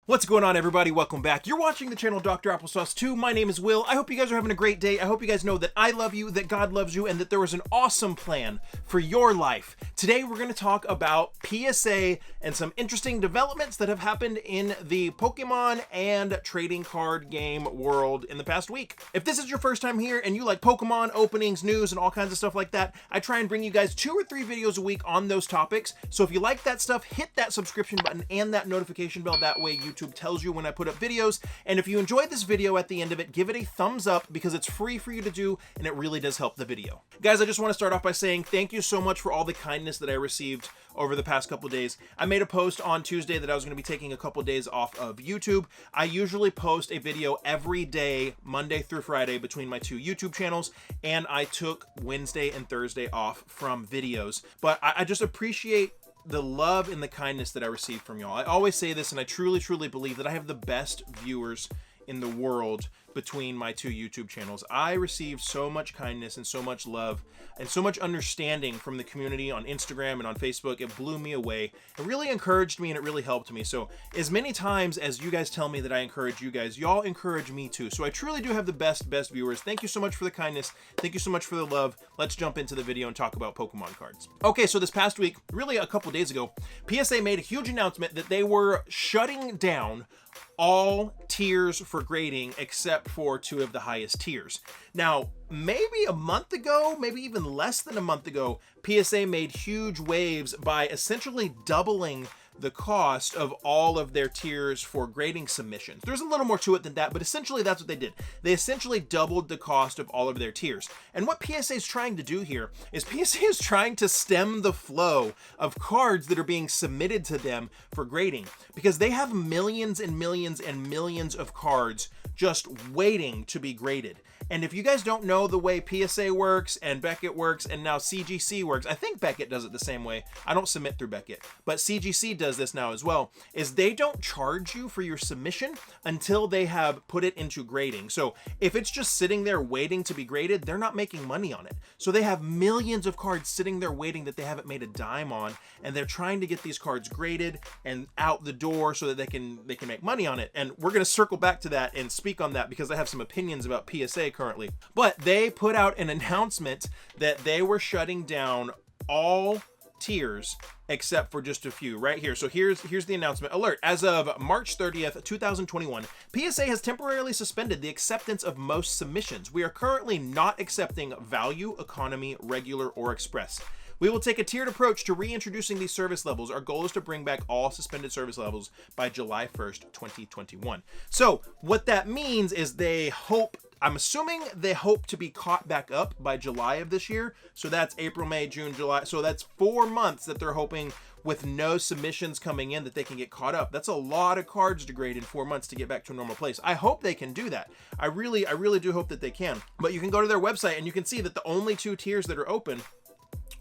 What's going on, everybody? Welcome back. You're watching the channel Dr. Applesauce 2. My name is Will. I hope you guys are having a great day. I hope you guys know that I love you, that God loves you, and that there was an awesome plan for your life. Today, we're going to talk about PSA and some interesting developments that have happened in the Pokemon and trading card game world in the past week. If this is your first time here and you like Pokemon openings, news, and all kinds of stuff like that, I try and bring you guys 2 or 3 videos a week on those topics. So if you like that stuff, hit that subscription button and that notification bell. That way YouTube tells you when I put up videos. And if you enjoyed this video at the end of it, give it a thumbs up because it's free for you to do and it really does help the video. Guys, I just want to start off by saying thank you so much for all the kindness that I received over the past couple days. I made a post on Tuesday that I was going to be taking a couple days off of YouTube. I usually post a video every day, Monday through Friday, between my 2 YouTube channels, and I took Wednesday and Thursday off from videos. But I just appreciate the love and the kindness that I receive from y'all. I always say this, and I truly believe that I have the best viewers in the world between my 2 YouTube channels. I received so much kindness and so much love and so much understanding from the community on Instagram and on Facebook. It blew me away. It really encouraged me and it really helped me. So as many times as you guys tell me that I encourage you guys, y'all encourage me too. So I truly do have the best viewers. Thank you so much for the kindness. Thank you so much for the love. Let's jump into the video and talk about Pokemon cards. Okay, so this past week, really a couple days ago, PSA made a huge announcement that they were shutting down all tiers for grading except for 2 of the highest tiers. Now, maybe a month ago, maybe even less than a month ago, PSA made huge waves by essentially doubling the cost of all of their tiers for grading submissions. There's a little more to it than that, but essentially that's what they did. They essentially doubled the cost of all of their tiers. And what PSA is trying to do here is PSA is trying to stem the flow of cards that are being submitted to them for grading, because they have millions and millions and millions of cards just waiting to be graded. And if you guys don't know the way PSA works and Beckett works and now CGC works, I think Beckett does it the same way. I don't submit through Beckett, but CGC does this now as well, is they don't charge you for your submission until they have put it into grading. So if it's just sitting there waiting to be graded, they're not making money on it. So they have millions of cards sitting there waiting that they haven't made a dime on, and they're trying to get these cards graded and out the door so that they can make money on it. And we're going to circle back to that and speak on that because I have some opinions about PSA currently. But they put out an announcement that they were shutting down all tiers except for just a few right here. So here's the announcement. Alert: as of March 30th, 2021, PSA has temporarily suspended the acceptance of most submissions. We are currently not accepting value, economy, regular, or express. We will take a tiered approach to reintroducing these service levels. Our goal is to bring back all suspended service levels by July 1st, 2021. So what that means is I'm assuming they hope to be caught back up by July of this year. So that's April, May, June, July. So that's 4 months that they're hoping, with no submissions coming in, that they can get caught up. That's a lot of cards to grade in 4 months to get back to a normal place. I hope they can do that. I really do hope that they can. But you can go to their website and you can see that the only 2 tiers that are open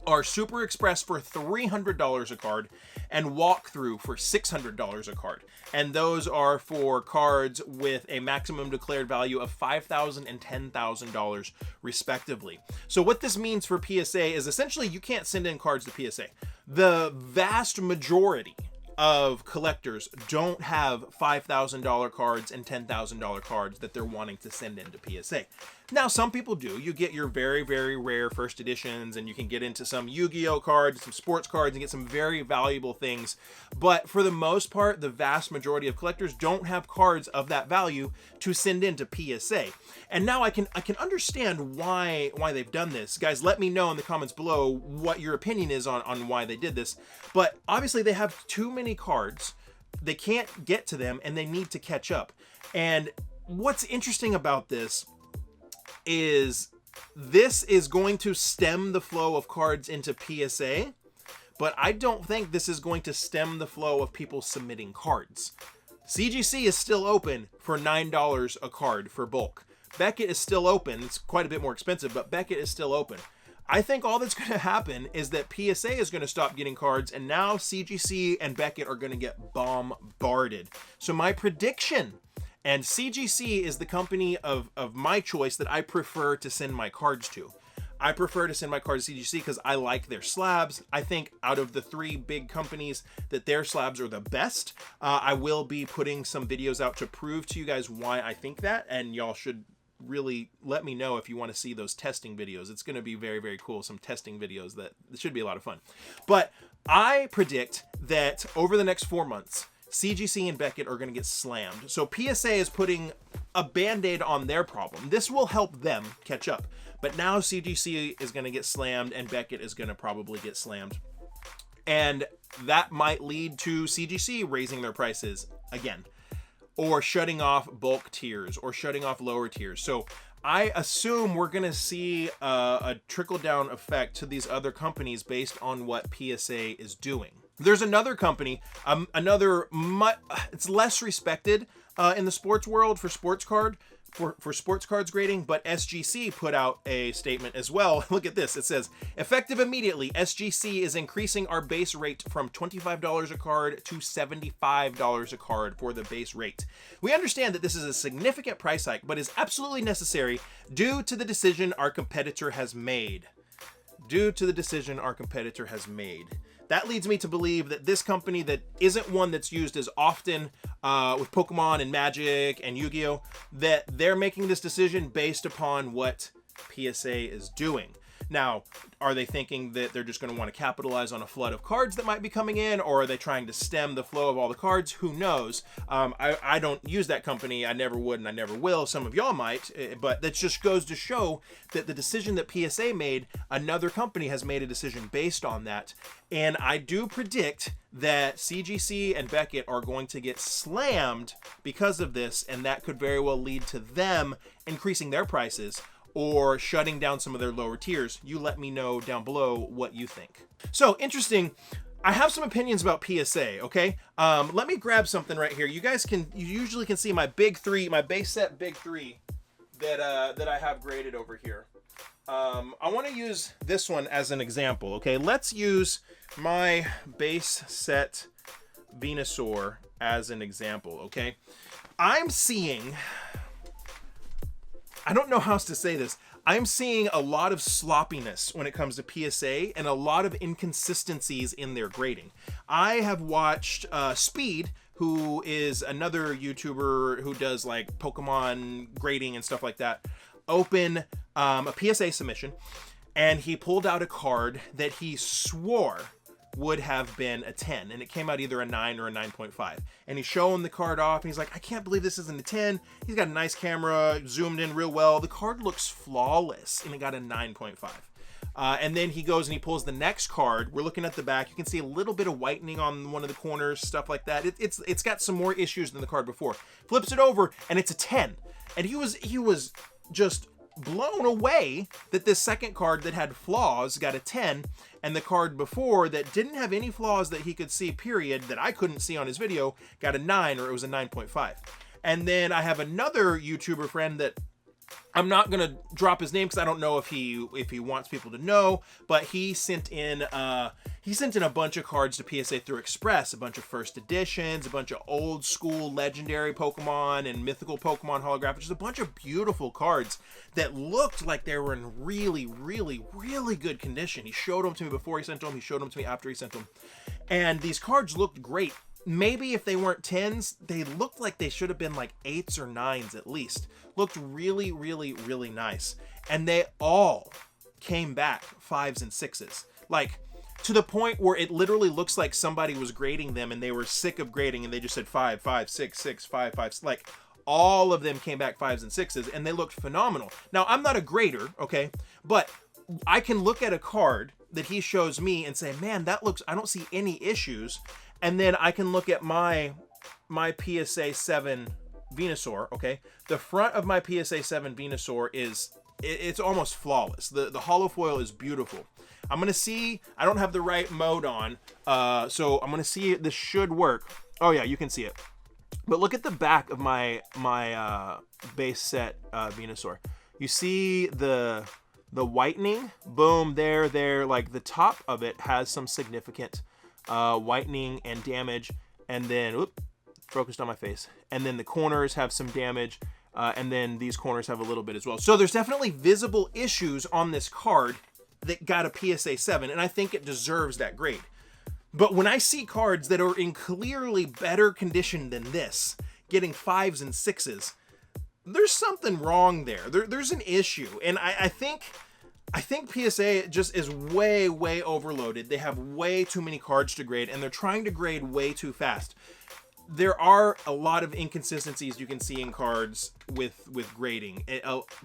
are Super Express for $300 a card and Walkthrough for $600 a card. And those are for cards with a maximum declared value of $5,000 and $10,000 respectively. So what this means for PSA is essentially you can't send in cards to PSA. The vast majority of collectors don't have $5,000 cards and $10,000 cards that they're wanting to send into PSA. Now, some people do. You get your very rare first editions, and you can get into some Yu-Gi-Oh cards, some sports cards, and get some very valuable things. But for the most part, the vast majority of collectors don't have cards of that value to send into PSA. And now I can understand why they've done this. Guys, let me know in the comments below what your opinion is on why they did this. But obviously they have too many cards. They can't get to them, and they need to catch up. And what's interesting about this is going to stem the flow of cards into PSA, but I don't think this is going to stem the flow of people submitting cards. CGC is still open for $9 a card for bulk. Beckett is still open. It's quite a bit more expensive, but Beckett is still open. I think all that's going to happen is that PSA is going to stop getting cards, and now CGC and Beckett are going to get bombarded. So my prediction, and CGC is the company of my choice that I prefer to send my cards to. I prefer to send my cards to CGC because I like their slabs. I think out of the 3 big companies that their slabs are the best. I will be putting some videos out to prove to you guys why I think that, and y'all should really let me know if you want to see those testing videos. It's going to be very, very cool. Some testing videos that should be a lot of fun. But I predict that over the next 4 months, CGC and Beckett are going to get slammed. So PSA is putting a band-aid on their problem. This will help them catch up. But now CGC is going to get slammed and Beckett is going to probably get slammed. And that might lead to CGC raising their prices again, or shutting off bulk tiers, or shutting off lower tiers. So I assume we're going to see a trickle-down effect to these other companies based on what PSA is doing. There's another company, it's less respected in the sports world for sports cards grading, but SGC put out a statement as well. Look at this. It says, effective immediately, SGC is increasing our base rate from $25 a card to $75 a card for the base rate. We understand that this is a significant price hike, but is absolutely necessary due to the decision our competitor has made. That leads me to believe that this company that isn't one that's used as often with Pokemon and Magic and Yu-Gi-Oh, that they're making this decision based upon what PSA is doing. Now, are they thinking that they're just going to want to capitalize on a flood of cards that might be coming in, or are they trying to stem the flow of all the cards? Who knows? I don't use that company. I never would and I never will. Some of y'all might, but that just goes to show that the decision that PSA made, another company has made a decision based on that. And I do predict that CGC and Beckett are going to get slammed because of this, and that could very well lead to them increasing their prices or shutting down some of their lower tiers. You let me know down below what you think. So interesting. I have some opinions about PSA, okay? Let me grab something right here. You usually can see my big 3, my base set big 3 that I have graded over here. I want to use this one as an example, okay? Let's use my base set Venusaur as an example, okay? I'm seeing, I don't know how else to say this. I'm seeing a lot of sloppiness when it comes to PSA and a lot of inconsistencies in their grading. I have watched Speed, who is another YouTuber who does like Pokemon grading and stuff like that, open a PSA submission, and he pulled out a card that he swore would have been a 10, and it came out either a 9 or a 9.5. And he's showing the card off, and he's like, I can't believe this isn't a 10. He's got a nice camera, zoomed in real well. The card looks flawless, and it got a 9.5. And then he goes and he pulls the next card. We're looking at the back. You can see a little bit of whitening on one of the corners, stuff like that. It's got some more issues than the card before. Flips it over, and it's a 10. And he was just blown away that this second card that had flaws got a 10, and the card before that didn't have any flaws that he could see, period, that I couldn't see on his video, got a 9, or it was a 9.5. And then I have another YouTuber friend that I'm not gonna drop his name because I don't know if he wants people to know, but he sent in a bunch of cards to PSA through Express, a bunch of first editions, a bunch of old school legendary Pokemon and mythical Pokemon holographic, just a bunch of beautiful cards that looked like they were in really, really, really good condition. He showed them to me before he sent them. He showed them to me after he sent them, and these cards looked great. Maybe if they weren't 10s, they looked like they should have been like 8s or 9s at least. Looked really, really, really nice. And they all came back 5s and 6s. Like, to the point where it literally looks like somebody was grading them and they were sick of grading and they just said 5, 5, 6, 6, 5, 5. Like, all of them came back 5s and 6s, and they looked phenomenal. Now, I'm not a grader, okay? But I can look at a card that he shows me and say, man, that looks, I don't see any issues. And then I can look at my PSA 7 Venusaur, okay? The front of my PSA 7 Venusaur it's almost flawless. The holo foil is beautiful. I'm going to see, I don't have the right mode on, so I'm going to see this should work. Oh yeah, you can see it. But look at the back of my base set Venusaur. You see the whitening? Boom, there, like the top of it has some significant whitening and damage, and then focused on my face, and then the corners have some damage. And then these corners have a little bit as well. So there's definitely visible issues on this card that got a PSA 7, and I think it deserves that grade. But when I see cards that are in clearly better condition than this, getting 5s and 6s, there's something wrong there. There's an issue. And I think PSA just is way overloaded. They have way too many cards to grade, and they're trying to grade way too fast. There are a lot of inconsistencies you can see in cards with grading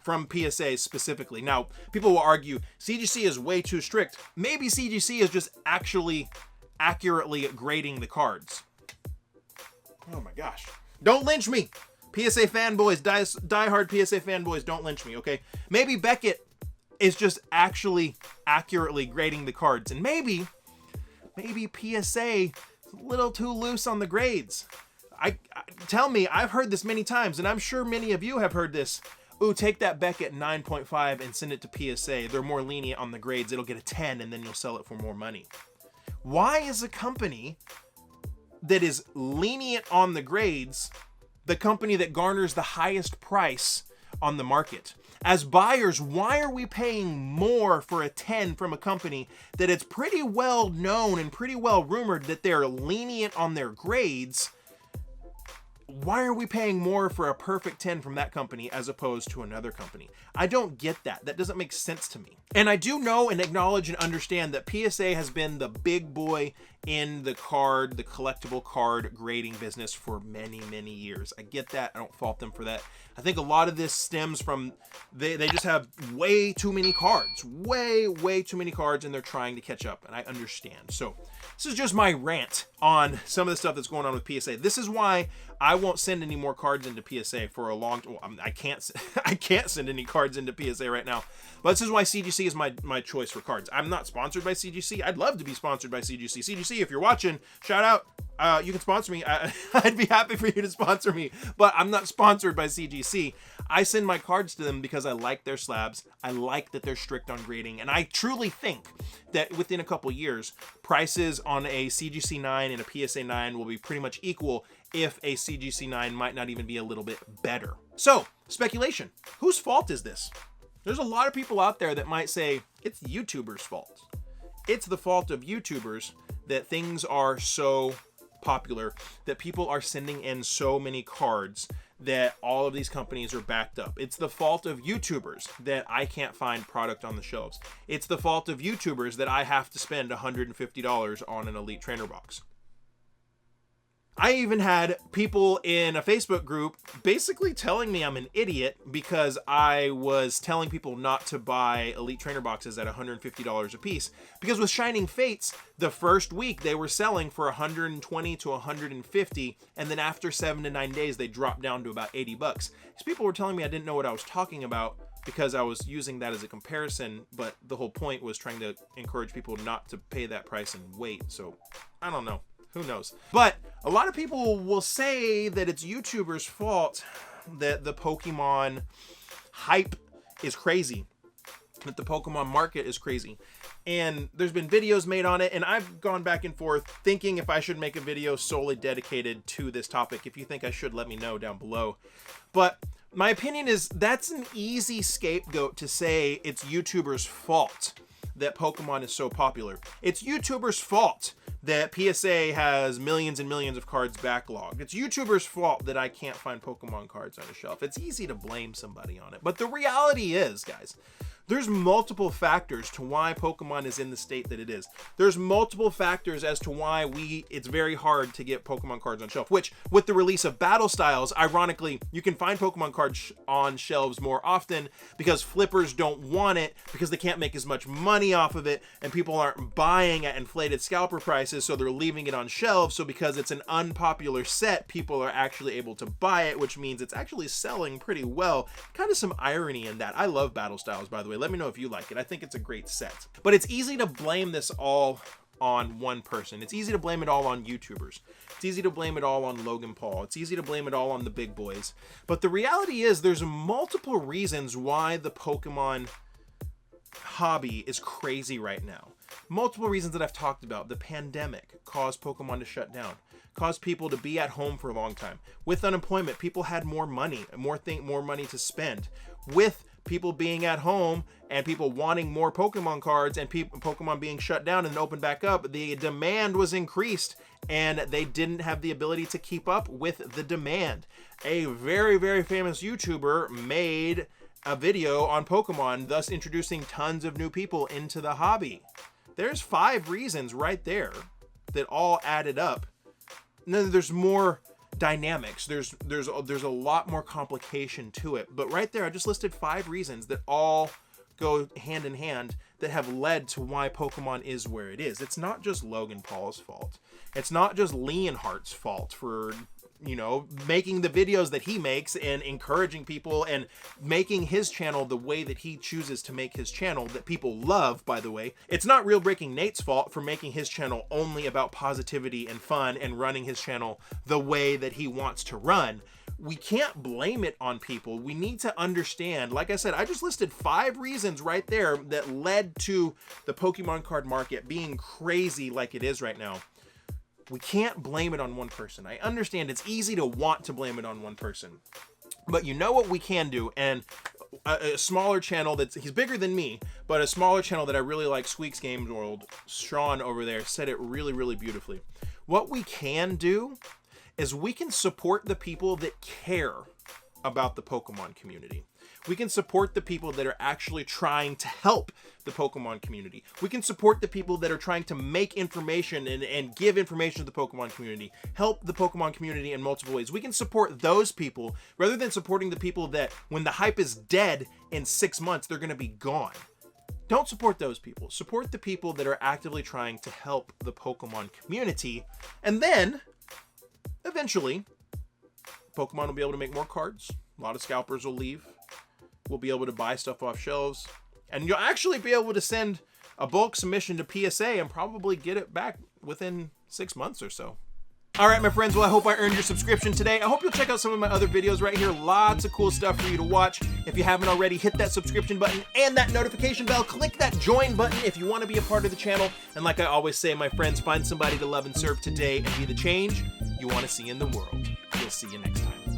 from PSA specifically. Now, people will argue CGC is way too strict. Maybe CGC is just actually accurately grading the cards. Oh my gosh. Don't lynch me. PSA fanboys, diehard PSA fanboys, don't lynch me, okay? Maybe Beckett is just actually accurately grading the cards, and maybe PSA is a little too loose on the grades. Tell me, I've heard this many times, and I'm sure many of you have heard this. Ooh, take that Beckett 9.5 and send it to PSA. They're more lenient on the grades. It'll get a 10, and then you'll sell it for more money. Why is a company that is lenient on the grades the company that garners the highest price on the market? As buyers, why are we paying more for a 10 from a company that it's pretty well known and pretty well rumored that they're lenient on their grades? Why are we paying more for a perfect 10 from that company as opposed to another company? I don't get that. That doesn't make sense to me. And I do know and acknowledge and understand that PSA has been the big boy in the collectible card grading business for many years. I get that. I don't fault them for that. I think a lot of this stems from they just have way too many cards. Way too many cards, and they're trying to catch up, and I understand. So this is just my rant on some of the stuff that's going on with PSA. This is why I won't send any more cards into PSA for a long time. Well, I can't send any cards into PSA right now. But this is why CGC is my choice for cards. I'm not sponsored by CGC. I'd love to be sponsored by CGC. CGC, if you're watching, shout out. You can sponsor me. I'd be happy for you to sponsor me, but I'm not sponsored by CGC. I send my cards to them because I like their slabs. I like that they're strict on grading, and I truly think that within a couple years, prices on a CGC 9 and a PSA 9 will be pretty much equal, if a CGC 9 might not even be a little bit better. So, speculation. Whose fault is this? There's a lot of people out there that might say it's YouTubers' fault. It's the fault of YouTubers that things are so popular, that people are sending in so many cards, that all of these companies are backed up. It's the fault of YouTubers that I can't find product on the shelves. It's the fault of YouTubers that I have to spend $150 on an Elite Trainer box. I even had people in a Facebook group basically telling me I'm an idiot because I was telling people not to buy Elite Trainer boxes at $150 a piece. Because with Shining Fates, the first week they were selling for $120 to $150, and then after 7 to 9 days they dropped down to about $80. These people were telling me I didn't know what I was talking about because I was using that as a comparison, but the whole point was trying to encourage people not to pay that price and wait. So I don't know. Who knows? But a lot of people will say that it's YouTubers' fault that the Pokemon hype is crazy, that the Pokemon market is crazy. And there's been videos made on it, and I've gone back and forth thinking if I should make a video solely dedicated to this topic. If you think I should, let me know down below. But my opinion is that's an easy scapegoat to say it's YouTubers' fault that Pokemon is so popular. It's YouTubers' fault that PSA has millions and millions of cards backlogged. It's YouTubers' fault that I can't find Pokemon cards on a shelf. It's easy to blame somebody on it. But the reality is, guys, there's multiple factors to why Pokemon is in the state that it is. There's multiple factors as to why it's very hard to get Pokemon cards on shelf, which with the release of Battle Styles, ironically, you can find Pokemon cards on shelves more often because flippers don't want it because they can't make as much money off of it, and people aren't buying at inflated scalper prices, so they're leaving it on shelves. So because it's an unpopular set, people are actually able to buy it, which means it's actually selling pretty well. Kind of some irony in that. I love Battle Styles, by the way. Let me know if you like it. I think it's a great set. But it's easy to blame this all on one person. It's easy to blame it all on YouTubers. It's easy to blame it all on Logan Paul. It's easy to blame it all on the big boys. But the reality is there's multiple reasons why the Pokemon hobby is crazy right now. multiple reasons that I've talked about. The pandemic caused Pokemon to shut down, caused people to be at home for a long time. With unemployment, people had more money, more money to spend. With people being at home and people wanting more Pokemon cards and Pokemon being shut down and opened back up, the demand was increased and they didn't have the ability to keep up with the demand. A very, very famous YouTuber made a video on Pokemon, thus introducing tons of new people into the hobby. There's 5 reasons right there that all added up. And then there's more dynamics. There's a lot more complication to it. But right there, I just listed 5 reasons that all go hand in hand that have led to why Pokemon is where it is. It's not just Logan Paul's fault. It's not just Leonhardt's fault for, you know, making the videos that he makes and encouraging people and making his channel the way that he chooses to make his channel that people love, by the way. It's not Real Breaking Nate's fault for making his channel only about positivity and fun and running his channel the way that he wants to run. We can't blame it on people. We need to understand, like I said, I just listed 5 reasons right there that led to the Pokemon card market being crazy like it is right now. We can't blame it on one person. I understand it's easy to want to blame it on one person, but you know what we can do? And a smaller channel he's bigger than me, but a smaller channel that I really like, Squeaks Games World, Sean over there said it really, really beautifully. What we can do is we can support the people that care about the Pokemon community. We can support the people that are actually trying to help the Pokemon community. We can support the people that are trying to make information and give information to the Pokemon community, help the Pokemon community in multiple ways. We can support those people rather than supporting the people that when the hype is dead in 6 months, they're going to be gone. Don't support those people. Support the people that are actively trying to help the Pokemon community. And then, eventually, Pokemon will be able to make more cards. A lot of scalpers will leave. We'll be able to buy stuff off shelves, and you'll actually be able to send a bulk submission to PSA and probably get it back within 6 months or so. All right, my friends, well, I hope I earned your subscription today. I hope you'll check out some of my other videos right here. Lots of cool stuff for you to watch. If you haven't already, hit that subscription button and that notification bell. Click that join button if you want to be a part of the channel. And like I always say, my friends, find somebody to love and serve today and be the change you want to see in the world. We'll see you next time.